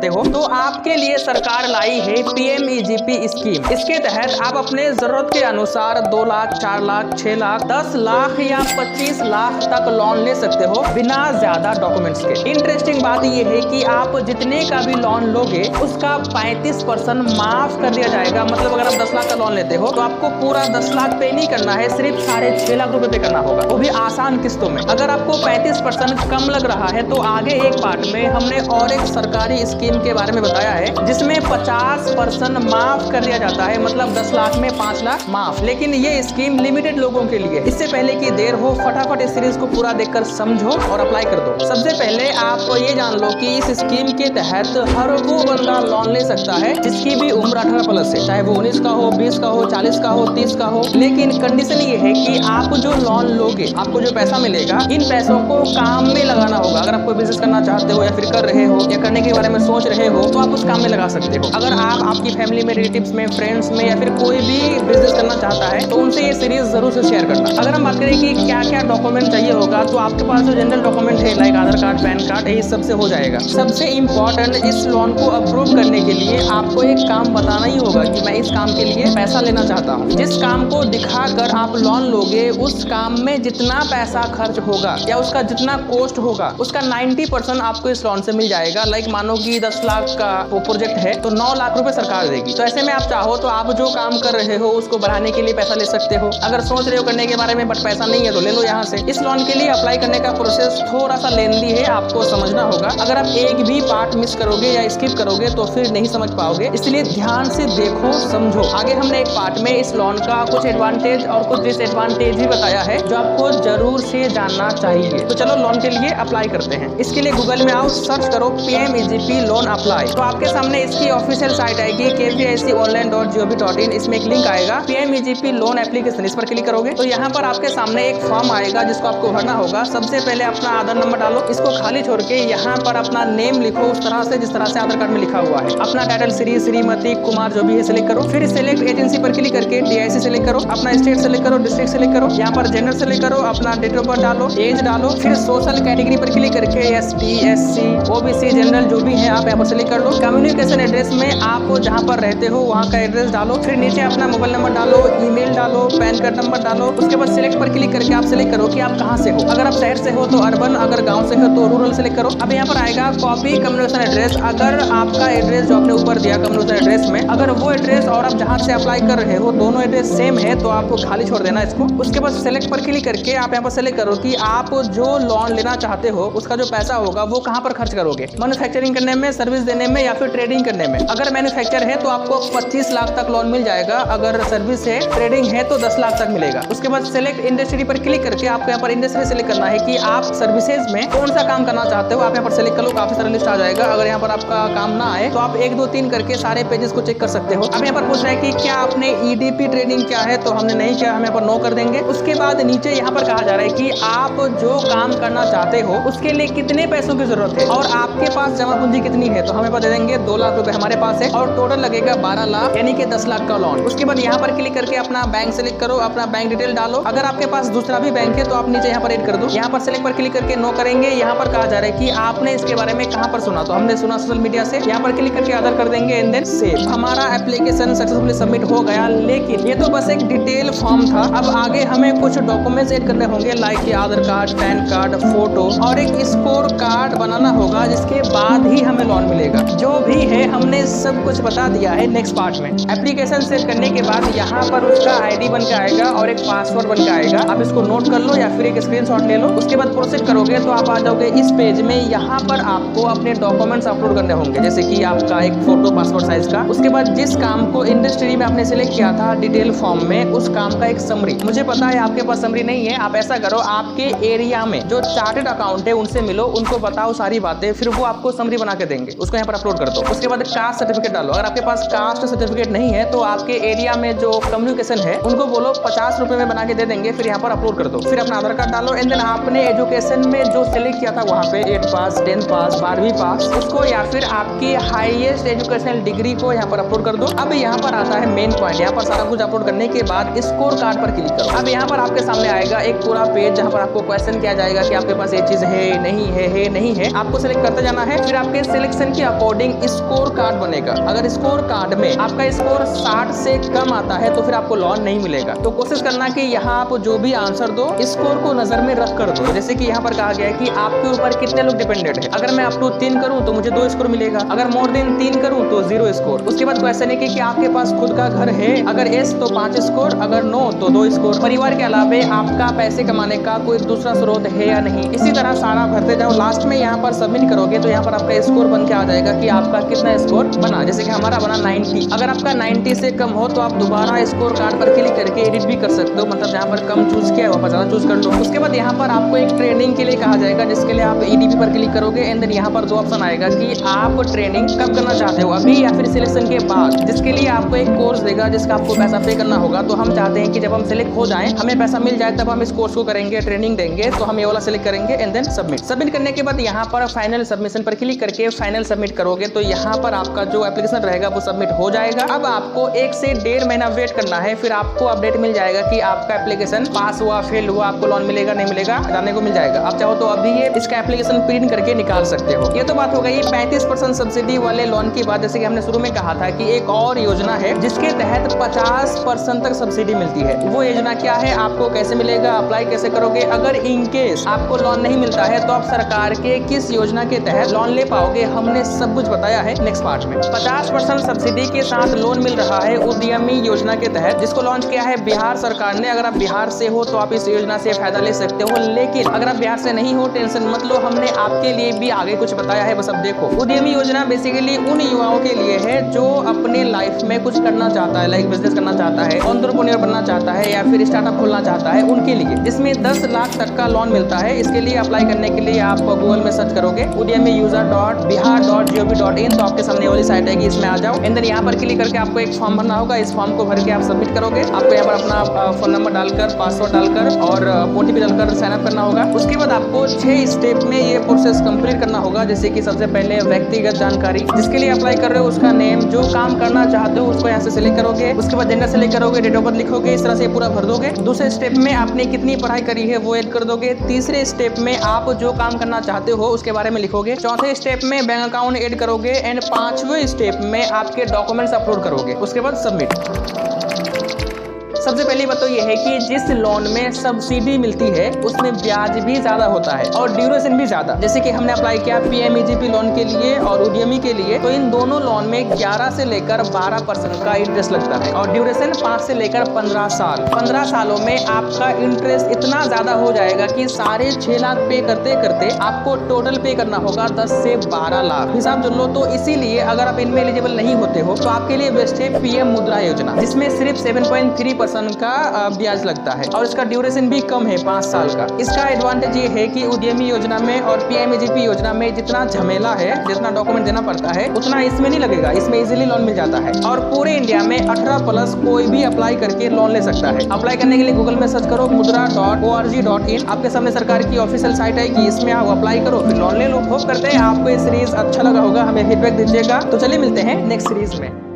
चाहते हो तो आपके लिए सरकार लाई है PMEGP स्कीम। इसके तहत आप अपने जरूरत के अनुसार 2 लाख, 4 लाख, 6 लाख, 10 लाख या 25 लाख तक लोन ले सकते हो बिना ज्यादा डॉक्यूमेंट्स के। इंटरेस्टिंग बात यह है कि आप जितने का भी लोन लोगे उसका 35% माफ कर दिया जाएगा। मतलब अगर आप 10 लाख का लोन लेते हो तो आपको पूरा 10 लाख पे नहीं करना है, सिर्फ 6.5 लाख रुपए पे करना होगा, वो भी आसान किस्तों में। अगर आपको 35% कम लग रहा है तो आगे एक पार्ट में हमने और एक सरकारी स्कीम के बारे में बताया है जिसमें 50% माफ कर दिया जाता है। मतलब 10 लाख में 5 लाख माफ। लेकिन ये स्कीम लिमिटेड लोगों के लिए। इससे पहले कि देर हो फटाफट इस सीरीज को पूरा देखकर समझो और अप्लाई कर दो। सबसे पहले आप ये जान लो कि इस स्कीम के तहत हर वो बंदा लोन ले सकता है जिसकी भी उम्र 18+ है, चाहे वो 19 का हो, 20 का हो, 40 का हो, 30 का हो। लेकिन कंडीशन ये है कि आप जो लोन लोगे, आपको जो पैसा मिलेगा, इन पैसों को काम में लगाना होगा। अगर आप कोई बिजनेस करना चाहते हो या फिर कर रहे हो या करने के बारे में सोच रहे हो तो आप उस काम में लगा सकते हो। अगर आप आपकी फैमिली में, रिलेटिव्स में, फ्रेंड्स में या फिर कोई भी बिजनेस करना चाहता है तो उनसे ये सीरीज जरूर से शेयर करना। अगर हम बात करें कि क्या क्या डॉक्यूमेंट चाहिए होगा तो आपके पास जो जनरल डॉक्यूमेंट है लाइक आधार कार्ड, पैन कार्ड, यही सबसे हो जाएगा। सबसे इम्पोर्टेंट, इस लोन को अप्रूव करने के लिए आपको एक काम बताना ही होगा कि मैं इस काम के लिए पैसा लेना चाहता हूँ। जिस काम को दिखाकर आप लोन लोगे उस काम में जितना पैसा खर्च होगा या उसका जितना कॉस्ट होगा उसका 90% आपको इस लोन से मिल जाएगा। लाइक मानो कि 10 लाख का वो प्रोजेक्ट है तो 9 लाख रुपए सरकार देगी। तो ऐसे में आप चाहो तो आप जो काम कर रहे हो उसको बढ़ाने के लिए पैसा ले सकते हो। अगर सोच रहे हो करने के बारे में बट पैसा नहीं है तो ले लो यहाँ से। इस लोन के लिए अप्लाई करने का प्रोसेस थोड़ा सा लेंदी है, आपको समझना होगा। अगर आप एक भी पार्ट मिस करोगे या स्किप करोगे तो फिर नहीं समझ पाओगे, इसलिए ध्यान से देखो, समझो। आगे हमने एक पार्ट में इस लोन का कुछ एडवांटेज और कुछ डिसएडवांटेज भी बताया है जो आपको जरूर से जानना चाहिए। तो चलो लोन के लिए अप्लाई करते हैं। इसके लिए गूगल में आओ, सर्च करो PMEGP लोन अप्लाई। तो आपके सामने इसकी ऑफिशियल साइट आएगी kvicconline.gov.in। इसमें एक लिंक आएगा PMEGP लोन एप्लीकेशन, इस पर क्लिक करोगे तो यहाँ पर आपके सामने एक फॉर्म आएगा जिसको आपको भरना होगा। सबसे पहले अपना आधार नंबर डालो, इसको खाली छोड़ के यहाँ पर अपना नेम लिखो उस तरह से जिस तरह से आधार कार्ड में लिखा हुआ है। अपना टाइटल श्री, श्रीमती, कुमार जो भी है सिलेक्ट करो। फिर सिलेक्ट एजेंसी पर क्लिक करके DIC सिलेक्ट करो, अपना स्टेट सेलेक्ट करो, डिस्ट्रिक्ट सेलेक्ट करो, यहाँ पर जेंडर सेलेक्ट करो, अपना डेट ऑफ बर्थ डालो, एज डालो। फिर सोशल कैटेगरी पर क्लिक करके ST, SC, OBC, जनरल जो भी है आप यहाँ पर सिलेक्ट कर लो। कम्युनिकेशन एड्रेस में आप जहाँ पर रहते हो वहाँ का एड्रेस डालो। फिर नीचे अपना मोबाइल नंबर डालो, ईमेल डालो, पैन कार्ड नंबर डालो। उसके बाद सिलेक्ट पर क्लिक करके आप सिलेक्ट करो कि आप कहाँ से हो। अगर आप शहर से हो तो अर्बन, अगर गाँव से हो तो रूरल सिलेक्ट करो। अब यहाँ पर आएगा कॉपी कम्युनिकेशन एड्रेस। अगर आपका एड्रेस जो आपने ऊपर दिया कम्युनिकेशन एड्रेस में, अगर वो एड्रेस और आप जहाँ से अप्लाई कर रहे हो दोनों एड्रेस सेम है तो आपको खाली छोड़ देना इसको। उसके बाद सिलेक्ट पर क्लिक करके आप यहाँ पर सिलेक्ट करो कि आप जो लोन लेना चाहते हो उसका जो पैसा होगा वो कहाँ पर खर्च करोगे। मैन्युफैक्चरिंग करने में, सर्विस देने में या फिर ट्रेडिंग करने में। अगर मैन्युफैक्चर है तो आपको 25 लाख तक लोन मिल जाएगा। अगर सर्विस है, ट्रेडिंग है तो 10 लाख तक मिलेगा। उसके बाद सिलेक्ट इंडस्ट्री पर क्लिक करके आपको यहाँ पर इंडस्ट्री सिलेक्ट करना है कि आप सर्विसेज में कौन सा काम करना चाहते हो। आप यहाँ पर सिलेक्ट कर लो, काफी सारा लिस्ट आ जाएगा। अगर यहाँ पर आपका काम ना आए तो आप 1, 2, 3 करके सारे पेजेस को चेक कर सकते हो। अब यहाँ पर पूछ रहा है कि क्या आपने EDP ट्रेनिंग क्या है, तो हमने नहीं किया, हम यहाँ पर नो कर देंगे। उसके बाद नीचे यहाँ पर कहा जा रहा है कि आप जो काम करना चाहते हो उसके लिए कितने पैसों की जरूरत है और आपके पास जमा पूंजी कितनी है, तो हम यहाँ पर दे देंगे 2 लाख रुपए हमारे पास है और टोटल लगेगा 12 लाख यानी कि 10 लाख का लोन। उसके बाद यहाँ पर क्लिक करके अपना बैंक सेलेक्ट करो, अपना बैंक डिटेल डालो। अगर आपके पास दूसरा भी बैंक है तो आप नीचे यहाँ पर ऐड कर दो। यहाँ पर सिलेक्ट पर क्लिक करके नो करेंगे। यहाँ पर कहा जा रहा है कि आपने इसके बारे में कहाँ पर सुना, तो हमने सुना सोशल मीडिया से। यहाँ पर क्लिक करके आधार कर देंगे एंड देन सेव। हमारा एप्लीकेशन सक्सेसफुली सबमिट हो गया। लेकिन ये तो बस एक डिटेल फॉर्म था। अब आगे हमें कुछ डॉक्यूमेंट्स ऐड करने होंगे लाइक आधार कार्ड, पैन कार्ड, फोटो और एक स्कोर कार्ड बनाना होगा जिसके बाद ही हमें लोन मिलेगा। जो भी है हमने सब कुछ बता दिया है नेक्स्ट पार्ट में। एप्लीकेशन सेव करने के बाद यहाँ पर उसका ID बन के आएगा और एक पासवर्ड बन के आएगा। आप इसको नोट कर लो या फिर एक स्क्रीनशॉट ले लो। उसके बाद प्रोसेस करोगे तो आप आ जाओगे इस पेज में। यहाँ पर आपको अपने डॉक्यूमेंट्स अपलोड करने होंगे जैसे कि आपका एक फोटो पासपोर्ट साइज का। उसके बाद जिस काम को इंडस्ट्री में आपने सिलेक्ट किया था डिटेल फॉर्म में उस काम का एक समरी। मुझे पता है आपके पास समरी नहीं है, आप ऐसा करो आपके एरिया में जो चार्टेड अकाउंट है उनसे मिलो, उनको बताओ सारी बातें, फिर वो आपको समरी बना के देंगे। उसको यहाँ पर अपलोड कर दो। उसके बाद कास्ट सर्टिफिकेट डालो। अगर आपके पास कास्ट सर्टिफिकेट नहीं है तो आपके एरिया में जो कम्युनिकेशन है उनको बोलो 50 रुपए में बना के दे देंगे, फिर यहाँ पर अपलोड कर दो। फिर अपना आधार कार्ड डालो एंड देन आपने एजुकेशन में जो सिलेक्ट किया था वहाँ पे 8 पास, 10 पास, 12वीं पास उसको या फिर आपकी हाईएस्ट एजुकेशनल डिग्री को यहाँ पर अपलोड कर दो। अब यहाँ पर आता है मेन पॉइंट। यहाँ पर सारा कुछ अपलोड करने के बाद स्कोर कार्ड पर क्लिक करो। अब यहाँ पर आपके सामने आएगा एक पूरा पेज जहाँ पर आपको क्वेश्चन किया जाएगा कि आपके पास ये चीज है नहीं है नहीं है। आपको सिलेक्ट करते जाना है। फिर आपके सिलेक्ट सिलेक्शन के अकॉर्डिंग स्कोर कार्ड बनेगा। अगर स्कोर कार्ड में आपका स्कोर 60 से कम आता है तो फिर आपको लोन नहीं मिलेगा। तो कोशिश करना कि यहाँ आप जो भी आंसर दो स्कोर को नजर में रख कर दो। जैसे कि यहाँ पर कहा गया है कि आपके ऊपर कितने लोग डिपेंडेंट है। अगर मैं अप टू 3 करूँ तो मुझे 2 स्कोर मिलेगा, अगर मोर देन 3 करूँ तो 0 स्कोर। उसके बाद क्वेश्चन है कि आपके पास खुद का घर है, अगर एस तो 5 स्कोर, अगर नो तो 2 स्कोर। परिवार के अलावे आपका पैसे कमाने का कोई दूसरा स्रोत है या नहीं। इसी तरह सारा भरते जाओ। लास्ट में यहाँ पर सबमिट करोगे तो यहाँ पर आपका स्कोर बन के आ जाएगा कि आपका कितना स्कोर बना। जैसे कि हमारा बना 90। अगर आपका 90 से कम हो तो आप दोबारा स्कोर कार्ड पर क्लिक करके एडिट भी कर सकते हो। मतलब जहाँ पर कम चूज किया है वहाँ पर ज्यादा चूज कर लो। उसके बाद यहाँ पर आपको एक ट्रेनिंग के लिए कहा जाएगा, जिसके लिए आप EDP पर क्लिक करोगे एंड देन यहाँ पर 2 ऑप्शन आएगा कि आप ट्रेनिंग कब करना चाहते हो, अभी या फिर सिलेक्शन के बाद। जिसके लिए आपको एक कोर्स देगा जिसका आपको पैसा पे करना होगा। तो हम चाहते हैं कि जब हम सिलेक्ट हो जाएं, हमें पैसा मिल जाए, तब हम इस कोर्स को करेंगे, ट्रेनिंग देंगे। तो हम ये वाला सिलेक्ट करेंगे एंड देन सबमिट करने के बाद यहाँ पर फाइनल सबमिशन पर क्लिक करके फाइनल सबमिट करोगे तो यहाँ पर आपका जो एप्लीकेशन रहेगा वो सबमिट हो जाएगा। अब आपको 1 से 1.5 महीना वेट करना है, फिर आपको अपडेट मिल जाएगा कि आपका एप्लीकेशन पास हुआ, फेल हुआ, आपको लोन मिलेगा नहीं मिलेगा, जानने को मिल जाएगा। आप चाहो तो अभी ये इसका एप्लीकेशन प्रिंट करके निकाल सकते हो। ये तो बात हो गई 35% सब्सिडी वाले लोन की बात। जैसे कि हमने शुरू में कहा था कि एक और योजना है जिसके तहत 50% तक सब्सिडी मिलती है। वो योजना क्या है, आपको कैसे मिलेगा, अप्लाई कैसे करोगे, अगर इनकेस आपको लोन नहीं मिलता है तो आप सरकार के किस योजना के तहत लोन ले पाओगे, हमने सब कुछ बताया है नेक्स्ट पार्ट में। 50% सब्सिडी के साथ लोन मिल रहा है उद्यमी योजना के तहत, जिसको लॉन्च किया है बिहार सरकार ने। अगर आप बिहार से हो तो आप इस योजना से फायदा ले सकते हो, लेकिन अगर आप बिहार से नहीं हो टेंशन मत लो, हमने आपके लिए भी आगे कुछ बताया है, बस अब देखो। उद्यमी योजना बेसिकली उन युवाओं के लिए है जो अपने लाइफ में कुछ करना चाहता है, लाइक बिजनेस करना चाहता है, एंटरप्रेन्योर बनना चाहता है या फिर स्टार्टअप खोलना चाहता है, उनके लिए, जिसमें 10 लाख तक का लोन मिलता है। इसके लिए अप्लाई करने के लिए आप गूगल में सर्च करोगे udyami-user.bihar.gov.in तो आपके सामने वाली साइट आएगी, इसमें आ जाओ एंड देन यहाँ पर क्लिक करके आपको एक फॉर्म भरना होगा। इस फॉर्म को भर के आप सबमिट करोगे। आपको यहाँ पर अपना फोन नंबर डालकर, पासवर्ड डालकर और OTP डालकर साइन अप करना होगा। उसके बाद आपको 6 स्टेप में ये प्रोसेस कंप्लीट करना होगा। जैसे कि सबसे पहले व्यक्तिगत जानकारी, जिसके लिए अप्लाई कर रहे हो उसका नेम, जो काम करना चाहते हो उसको यहाँ से सिलेक्ट करोगे। उसके बाद जेंडर सिलेक्ट करोगे, डेट ऑफ बर्थ लिखोगे, इस तरह से पूरा भर दोगे। दूसरे स्टेप में आपने कितनी पढ़ाई करी है वो ऐड कर दोगे। तीसरे स्टेप में आप जो काम करना चाहते हो उसके बारे में लिखोगे। चौथे स्टेप में बैंक अकाउंट ऐड करोगे एंड 5वें स्टेप में आपके डॉक्यूमेंट्स अपलोड करोगे। उसके बाद सबमिट। सबसे पहली बात तो यह है कि जिस लोन में सब्सिडी मिलती है उसमें ब्याज भी ज्यादा होता है और ड्यूरेशन भी ज्यादा। जैसे कि हमने अप्लाई किया PMEGP लोन के लिए और उद्यमी के लिए, तो इन दोनों लोन में 11 से लेकर 12% का इंटरेस्ट लगता है और ड्यूरेशन 5 से लेकर 15 साल। 15 सालों में आपका इंटरेस्ट इतना ज्यादा हो जाएगा कि साढ़े 6 लाख पे करते करते आपको टोटल पे करना होगा 10 से 12 लाख। हिसाब जो लो, तो इसीलिए अगर आप इनमें एलिजिबल नहीं होते हो तो आपके लिए बेस्ट है PM मुद्रा योजना, जिसमें सिर्फ 7.3% का ब्याज लगता है और इसका ड्यूरेशन भी कम है 5 साल का। इसका एडवांटेज ये है कि उद्यमी योजना में और PMEGP योजना में जितना झमेला है, जितना डॉक्यूमेंट देना पड़ता है, उतना इसमें नहीं लगेगा। इसमें इजीली लोन मिल जाता है और पूरे इंडिया में 18+ कोई भी अप्लाई करके लोन ले सकता है। अप्लाई करने के लिए गूगल में सर्च करो mudra.org.in, आपके सामने सरकार की ऑफिशियल साइट आएगी, इसमें आओ, अप्लाई करो, फिर लोन ले लो। होप करते हैं आपको ये सीरीज अच्छा लगा होगा, हमें फीडबैक दीजिएगा। तो चलिए मिलते हैं नेक्स्ट सीरीज में।